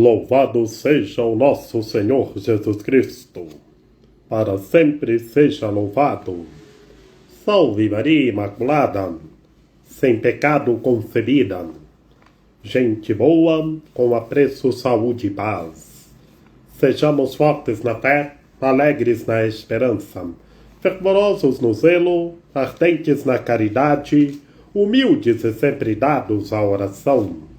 Louvado seja o nosso Senhor Jesus Cristo, para sempre seja louvado. Salve Maria Imaculada, sem pecado concebida. Gente boa, com apreço, saúde e paz. Sejamos fortes na fé, alegres na esperança, fervorosos no zelo, ardentes na caridade, humildes e sempre dados à oração.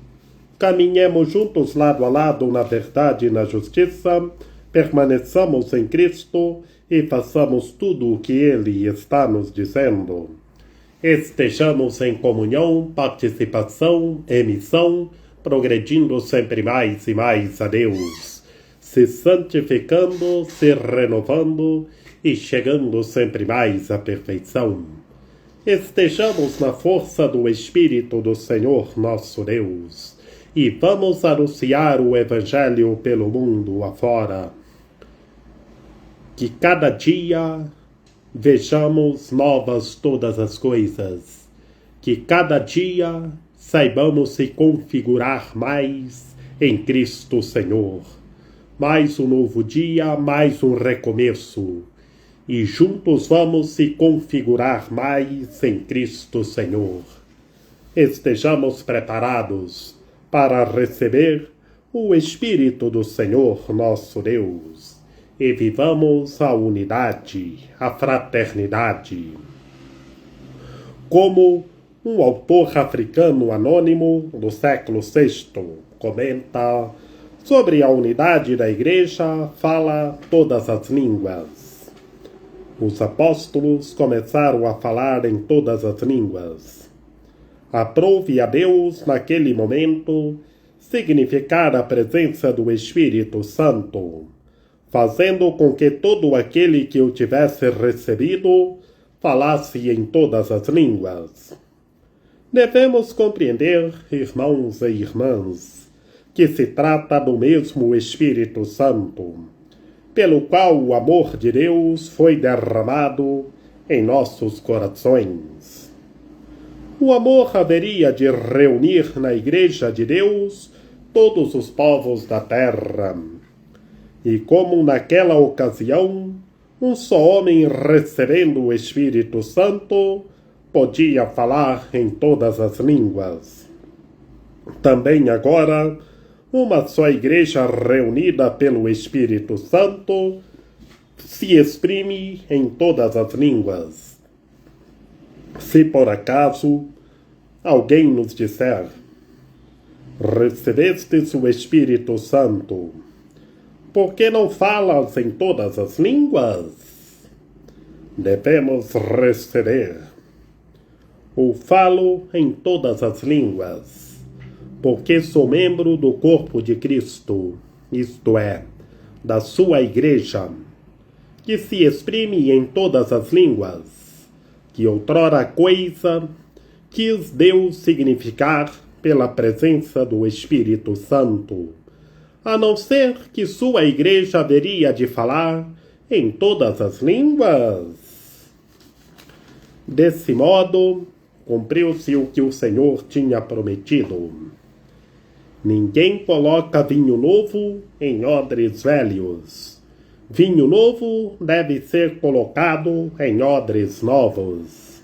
Caminhemos juntos lado a lado na verdade e na justiça, permaneçamos em Cristo e façamos tudo o que Ele está nos dizendo. Estejamos em comunhão, participação e missão, progredindo sempre mais e mais a Deus, se santificando, se renovando e chegando sempre mais à perfeição. Estejamos na força do Espírito do Senhor nosso Deus e vamos anunciar o Evangelho pelo mundo afora. Que cada dia vejamos novas todas as coisas. Que cada dia saibamos se configurar mais em Cristo Senhor. Mais um novo dia, mais um recomeço. E juntos vamos se configurar mais em Cristo Senhor. Estejamos preparados para receber o Espírito do Senhor nosso Deus e vivamos a unidade, a fraternidade. Como um autor africano anônimo do século VI comenta sobre a unidade da Igreja, fala todas as línguas. Os apóstolos começaram a falar em todas as línguas. Aprove a Deus, naquele momento, significar a presença do Espírito Santo, fazendo com que todo aquele que o tivesse recebido falasse em todas as línguas. Devemos compreender, irmãos e irmãs, que se trata do mesmo Espírito Santo, pelo qual o amor de Deus foi derramado em nossos corações. O amor haveria de reunir na Igreja de Deus todos os povos da terra. E como naquela ocasião, um só homem recebendo o Espírito Santo podia falar em todas as línguas. Também agora, uma só Igreja reunida pelo Espírito Santo se exprime em todas as línguas. Se por acaso alguém nos disser: recebestes o Espírito Santo, por que não falas em todas as línguas? Devemos receber. Eu falo em todas as línguas, porque sou membro do corpo de Cristo, isto é, da sua Igreja, que se exprime em todas as línguas, que outrora coisa quis Deus significar pela presença do Espírito Santo, a não ser que sua Igreja haveria de falar em todas as línguas. Desse modo, cumpriu-se o que o Senhor tinha prometido. Ninguém coloca vinho novo em odres velhos. Vinho novo deve ser colocado em odres novos.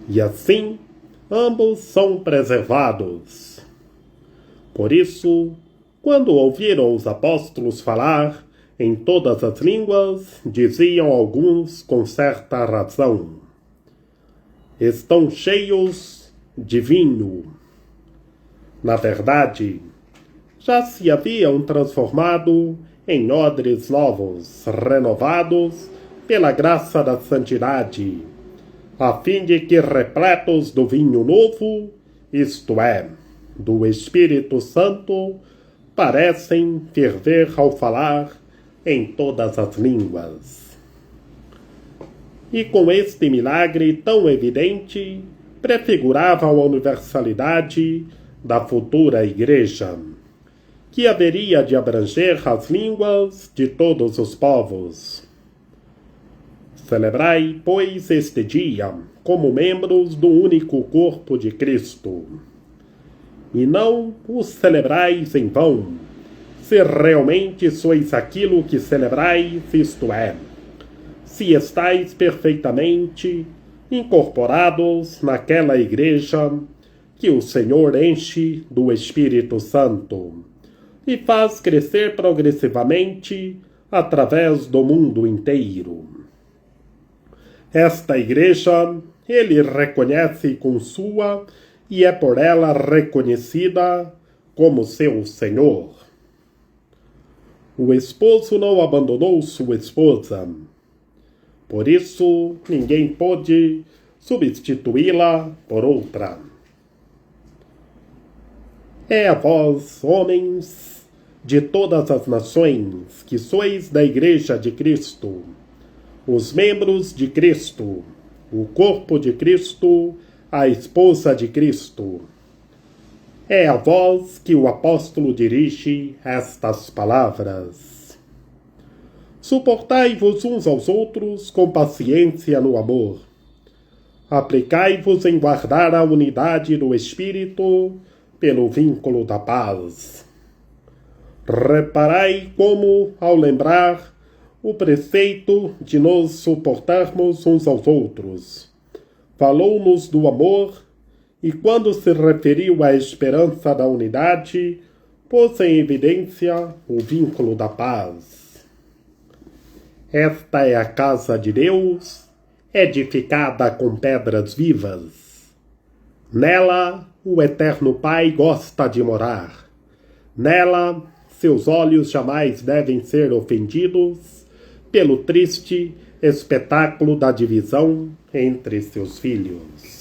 E assim, ambos são preservados. Por isso, quando ouviram os apóstolos falar em todas as línguas, diziam alguns com certa razão: estão cheios de vinho. Na verdade, já se haviam transformado em odres novos, renovados pela graça da santidade, a fim de que, repletos do vinho novo, isto é, do Espírito Santo, parecem ferver ao falar em todas as línguas. E com este milagre tão evidente, prefiguravam a universalidade da futura Igreja, que haveria de abranger as línguas de todos os povos. Celebrai, pois, este dia como membros do único corpo de Cristo. E não os celebrais em vão, se realmente sois aquilo que celebrais, isto é, se estáis perfeitamente incorporados naquela igreja que o Senhor enche do Espírito Santo e faz crescer progressivamente através do mundo inteiro. Esta igreja ele reconhece com sua e é por ela reconhecida como seu Senhor. O esposo não abandonou sua esposa. Por isso, ninguém pode substituí-la por outra. É a vós, homens de todas as nações, que sois da Igreja de Cristo, os membros de Cristo, o corpo de Cristo, a esposa de Cristo. É a vós que o apóstolo dirige estas palavras. Suportai-vos uns aos outros com paciência no amor. Aplicai-vos em guardar a unidade do Espírito pelo vínculo da paz. Reparai como, ao lembrar o preceito de nos suportarmos uns aos outros, falou-nos do amor e, quando se referiu à esperança da unidade, pôs em evidência o vínculo da paz. Esta é a casa de Deus, edificada com pedras vivas. Nela, o Eterno Pai gosta de morar. Nela, seus olhos jamais devem ser ofendidos pelo triste espetáculo da divisão entre seus filhos.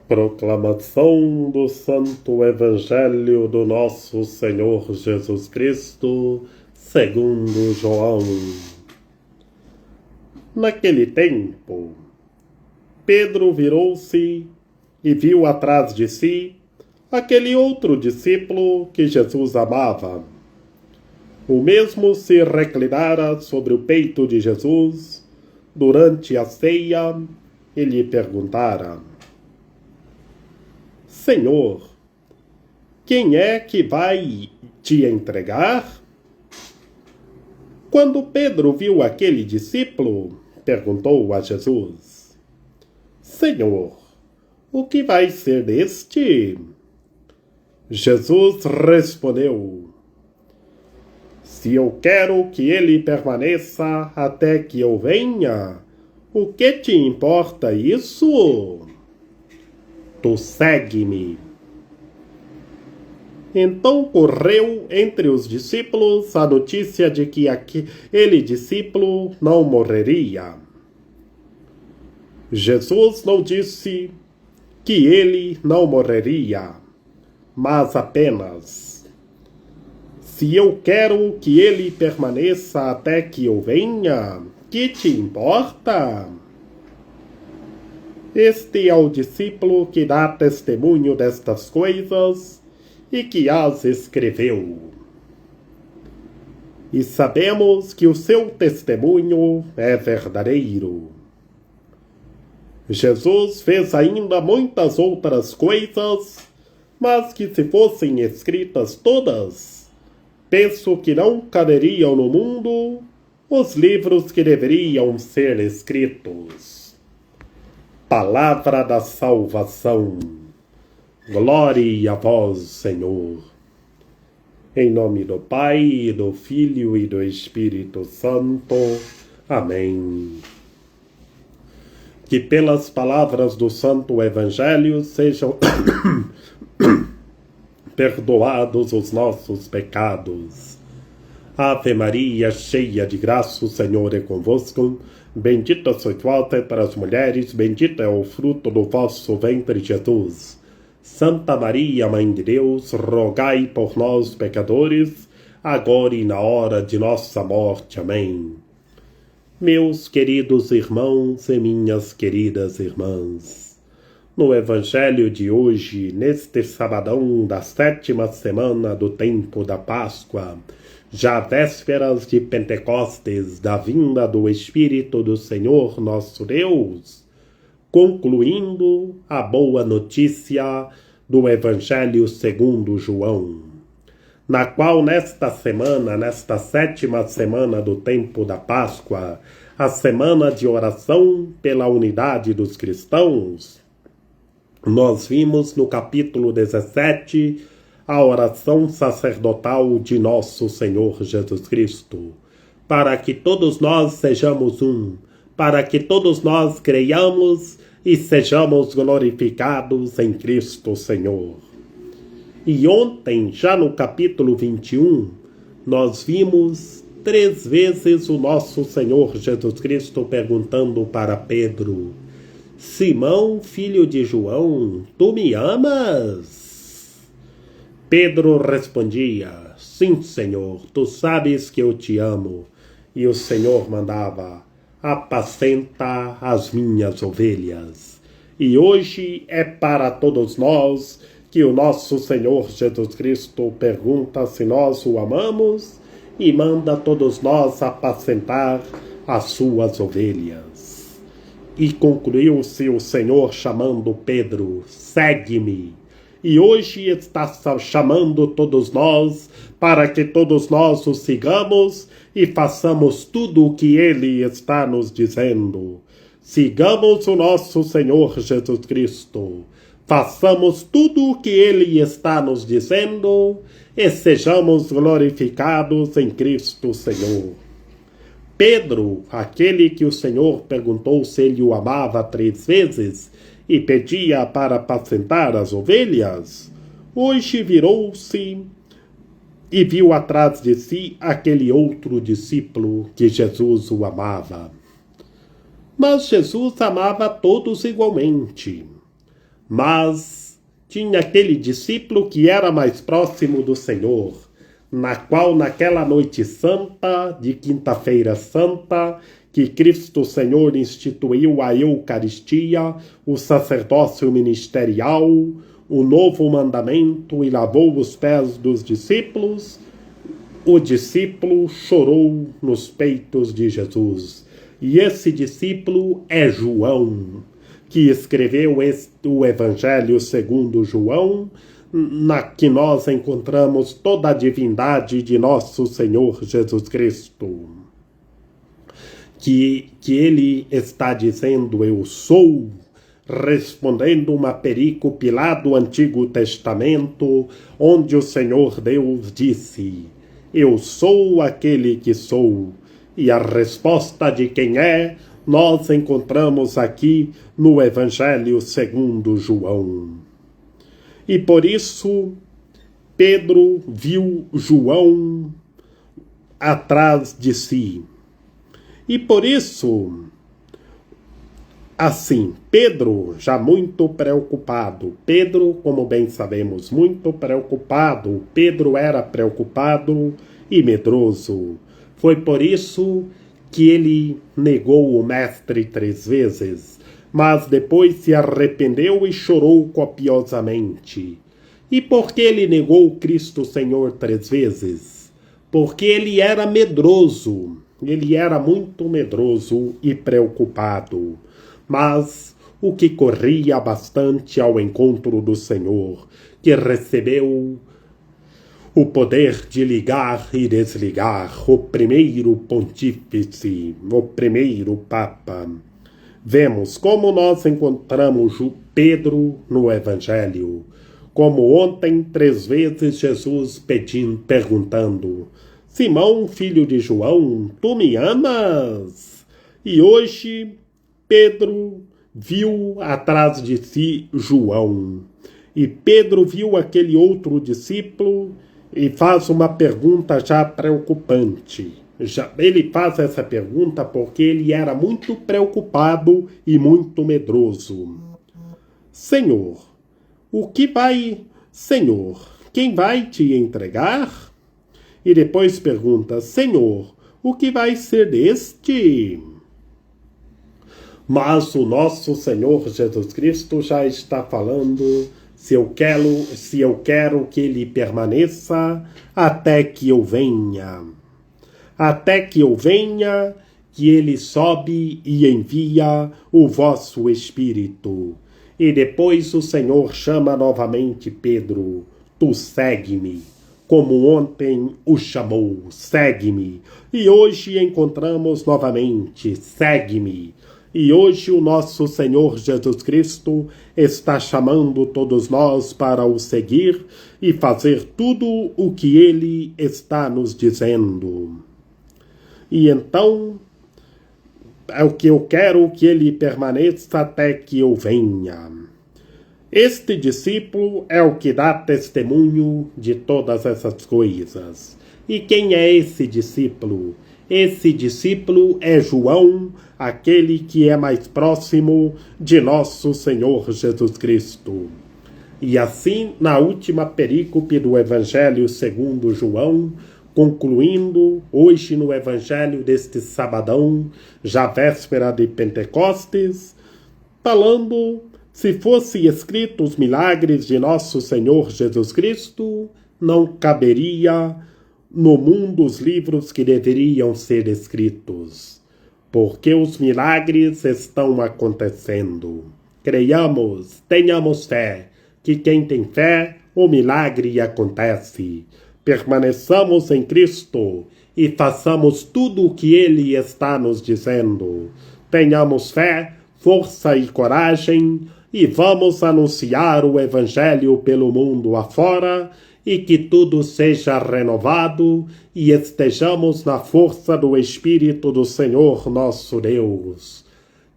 Proclamação do Santo Evangelho do nosso Senhor Jesus Cristo, segundo João. Naquele tempo, Pedro virou-se e viu atrás de si aquele outro discípulo que Jesus amava. O mesmo se reclinara sobre o peito de Jesus durante a ceia e lhe perguntara: Senhor, quem é que vai te entregar? Quando Pedro viu aquele discípulo, perguntou a Jesus: Senhor, o que vai ser deste? Jesus respondeu: Se eu quero que ele permaneça até que eu venha, o que te importa isso? Tu segue-me. Então correu entre os discípulos a notícia de que aquele discípulo não morreria. Jesus não disse que ele não morreria, mas apenas: se eu quero que ele permaneça até que eu venha, que te importa? Este é o discípulo que dá testemunho destas coisas e que as escreveu. E sabemos que o seu testemunho é verdadeiro. Jesus fez ainda muitas outras coisas, mas que se fossem escritas todas, penso que não caberiam no mundo os livros que deveriam ser escritos. Palavra da salvação. Glória a vós, Senhor. Em nome do Pai, do Filho e do Espírito Santo. Amém. Que pelas palavras do Santo Evangelho sejam perdoados os nossos pecados. Ave Maria, cheia de graça, o Senhor é convosco. Bendita sois vós entre as mulheres, bendito é o fruto do vosso ventre, Jesus. Santa Maria, Mãe de Deus, rogai por nós, pecadores, agora e na hora de nossa morte. Amém. Meus queridos irmãos e minhas queridas irmãs, no Evangelho de hoje, neste sabadão da 7ª semana do tempo da Páscoa, já vésperas de Pentecostes, da vinda do Espírito do Senhor nosso Deus, concluindo a boa notícia do Evangelho segundo João, na qual nesta semana, nesta 7ª semana do tempo da Páscoa, a semana de oração pela unidade dos cristãos, nós vimos no capítulo 17 a oração sacerdotal de nosso Senhor Jesus Cristo, para que todos nós sejamos um, para que todos nós creiamos e sejamos glorificados em Cristo Senhor. E ontem, já no capítulo 21, nós vimos 3 vezes o nosso Senhor Jesus Cristo perguntando para Pedro: Simão, filho de João, tu me amas? Pedro respondia: sim, Senhor, tu sabes que eu te amo. E o Senhor mandava: apacenta as minhas ovelhas. E hoje é para todos nós que o nosso Senhor Jesus Cristo pergunta se nós o amamos e manda todos nós apacentar as suas ovelhas. E concluiu-se o Senhor chamando Pedro: segue-me. E hoje está chamando todos nós para que todos nós o sigamos e façamos tudo o que ele está nos dizendo. Sigamos o nosso Senhor Jesus Cristo. Façamos tudo o que ele está nos dizendo e sejamos glorificados em Cristo Senhor. Pedro, aquele que o Senhor perguntou se ele o amava 3 vezes e pedia para apacentar as ovelhas, hoje virou-se e viu atrás de si aquele outro discípulo que Jesus o amava. Mas Jesus amava todos igualmente. Mas tinha aquele discípulo que era mais próximo do Senhor, na qual naquela noite santa, de quinta-feira santa, que Cristo Senhor instituiu a Eucaristia, o sacerdócio ministerial, o novo mandamento e lavou os pés dos discípulos, o discípulo chorou nos peitos de Jesus. E esse discípulo é João, que escreveu o Evangelho segundo João, na que nós encontramos toda a divindade de nosso Senhor Jesus Cristo. Que ele está dizendo, eu sou, respondendo uma perícope lá do Antigo Testamento, onde o Senhor Deus disse, eu sou aquele que sou. E a resposta de quem é, nós encontramos aqui no Evangelho segundo João. E por isso, Pedro viu João atrás de si. E por isso, assim, Pedro já muito preocupado. Pedro, como bem sabemos, muito preocupado. Pedro era preocupado e medroso. Foi por isso que ele negou o Mestre 3 vezes, mas depois se arrependeu e chorou copiosamente. E por que ele negou Cristo Senhor 3 vezes? Porque ele era medroso, ele era muito medroso e preocupado, mas o que corria bastante ao encontro do Senhor, que recebeu o poder de ligar e desligar, o primeiro pontífice, o primeiro Papa. Vemos como nós encontramos Pedro no Evangelho, como ontem 3 vezes Jesus perguntando, Simão, filho de João, tu me amas? E hoje Pedro viu atrás de si João, e Pedro viu aquele outro discípulo e faz uma pergunta já preocupante. Ele faz essa pergunta porque ele era muito preocupado e muito medroso. Senhor, Senhor, quem vai te entregar? E depois pergunta, Senhor, o que vai ser deste? Mas o nosso Senhor Jesus Cristo já está falando, se eu quero que ele permaneça até que eu venha. Até que eu venha, que ele sobe e envia o vosso Espírito. E depois o Senhor chama novamente Pedro, tu segue-me, como ontem o chamou, segue-me. E hoje encontramos novamente, segue-me. E hoje o nosso Senhor Jesus Cristo está chamando todos nós para o seguir e fazer tudo o que ele está nos dizendo. E então, é o que eu quero que ele permaneça até que eu venha. Este discípulo é o que dá testemunho de todas essas coisas. E quem é esse discípulo? Esse discípulo é João, aquele que é mais próximo de nosso Senhor Jesus Cristo. E assim, na última perícope do Evangelho segundo João, concluindo hoje no Evangelho deste sabadão, já véspera de Pentecostes, falando, se fossem escritos os milagres de nosso Senhor Jesus Cristo, não caberia no mundo os livros que deveriam ser escritos, porque os milagres estão acontecendo. Creiamos, tenhamos fé, que quem tem fé, o milagre acontece. Permaneçamos em Cristo e façamos tudo o que Ele está nos dizendo. Tenhamos fé, força e coragem e vamos anunciar o Evangelho pelo mundo afora, e que tudo seja renovado e estejamos na força do Espírito do Senhor nosso Deus.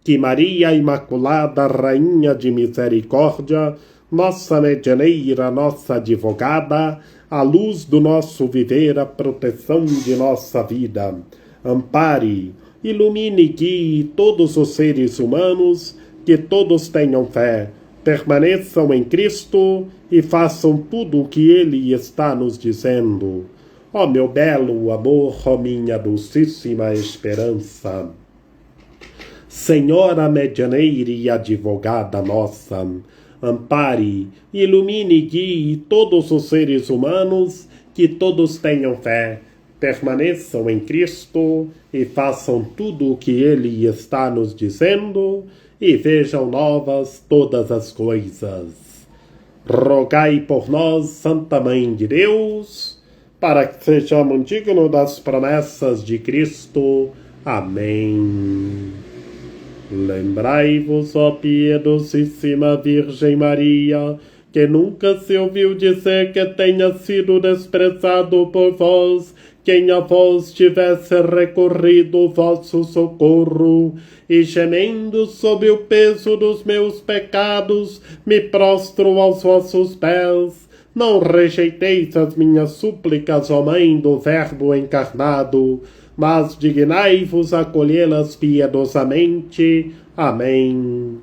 Que Maria Imaculada, Rainha de Misericórdia, nossa medianeira, nossa advogada, a luz do nosso viver, a proteção de nossa vida, ampare, ilumine e guie todos os seres humanos, que todos tenham fé, permaneçam em Cristo e façam tudo o que Ele está nos dizendo. Ó meu belo amor, ó minha dulcíssima esperança. Senhora medianeira e advogada nossa, ampare, ilumine e guie todos os seres humanos, que todos tenham fé, permaneçam em Cristo e façam tudo o que Ele está nos dizendo e vejam novas todas as coisas. Rogai por nós, Santa Mãe de Deus, para que sejamos dignos das promessas de Cristo. Amém. Lembrai-vos, ó piedosíssima Virgem Maria, que nunca se ouviu dizer que tenha sido desprezado por vós quem a vós tivesse recorrido o vosso socorro, e gemendo sob o peso dos meus pecados, me prostro aos vossos pés. Não rejeiteis as minhas súplicas, ó Mãe do Verbo encarnado, mas dignai-vos acolhê-las piedosamente. Amém.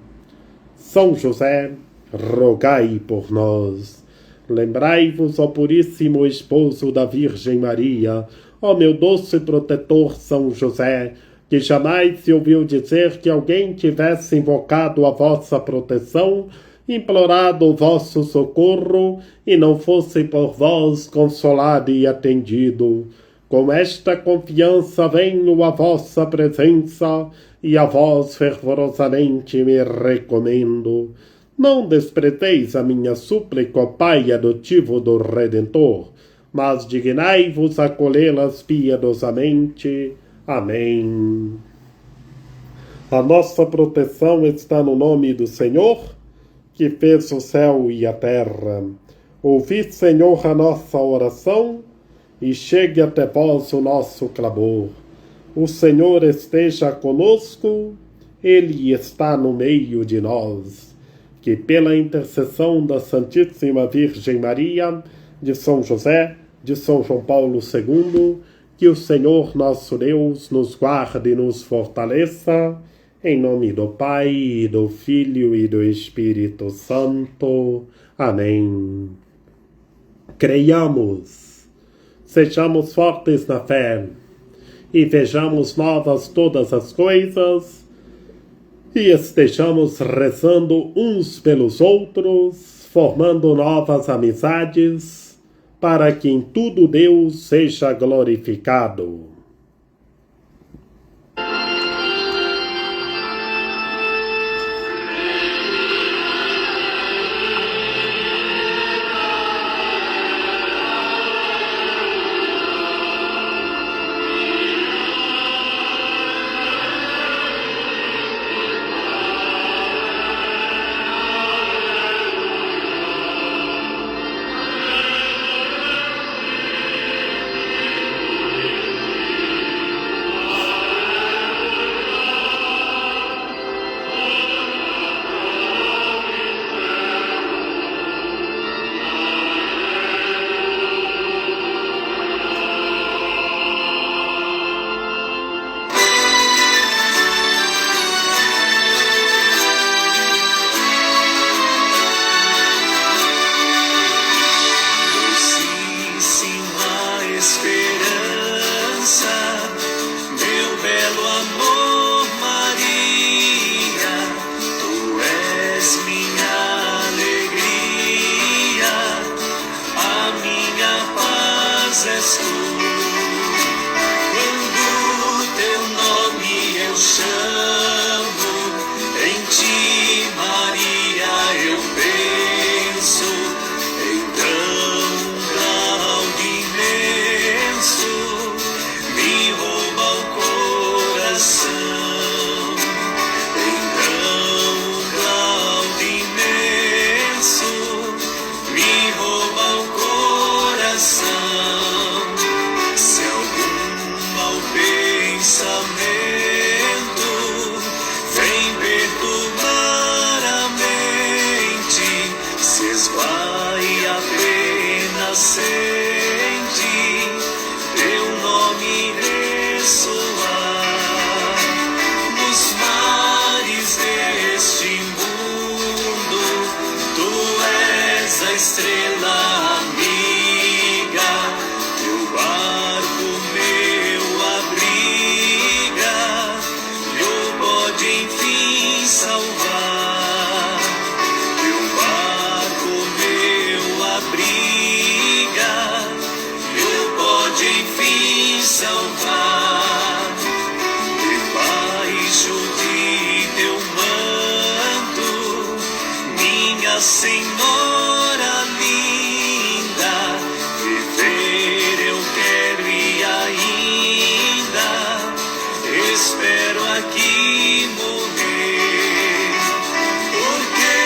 São José, rogai por nós. Lembrai-vos, ó Puríssimo Esposo da Virgem Maria, ó meu doce protetor São José, que jamais se ouviu dizer que alguém tivesse invocado a vossa proteção, implorado o vosso socorro, e não fosse por vós consolado e atendido. Com esta confiança venho à vossa presença, e a vós fervorosamente me recomendo. Não desprezeis a minha súplica, ó Pai adotivo do Redentor, mas dignai-vos acolhê-las piedosamente. Amém. A nossa proteção está no nome do Senhor, que fez o céu e a terra. Ouvi, Senhor, a nossa oração, e chegue até vós o nosso clamor. O Senhor esteja conosco, Ele está no meio de nós. Que pela intercessão da Santíssima Virgem Maria, de São José, de São João Paulo II, que o Senhor nosso Deus nos guarde e nos fortaleça, em nome do Pai, do Filho e do Espírito Santo. Amém. Creiamos, sejamos fortes na fé e vejamos novas todas as coisas, e estejamos rezando uns pelos outros, formando novas amizades, para que em tudo Deus seja glorificado. Enfim Minha Senhora linda, viver eu quero e ainda espero aqui morrer, porque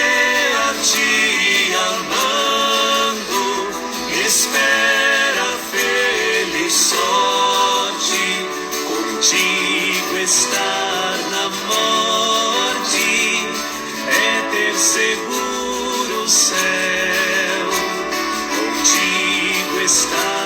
a ti amando espera feliz sorte, contigo estar na morte é ter seguro o céu, contigo estar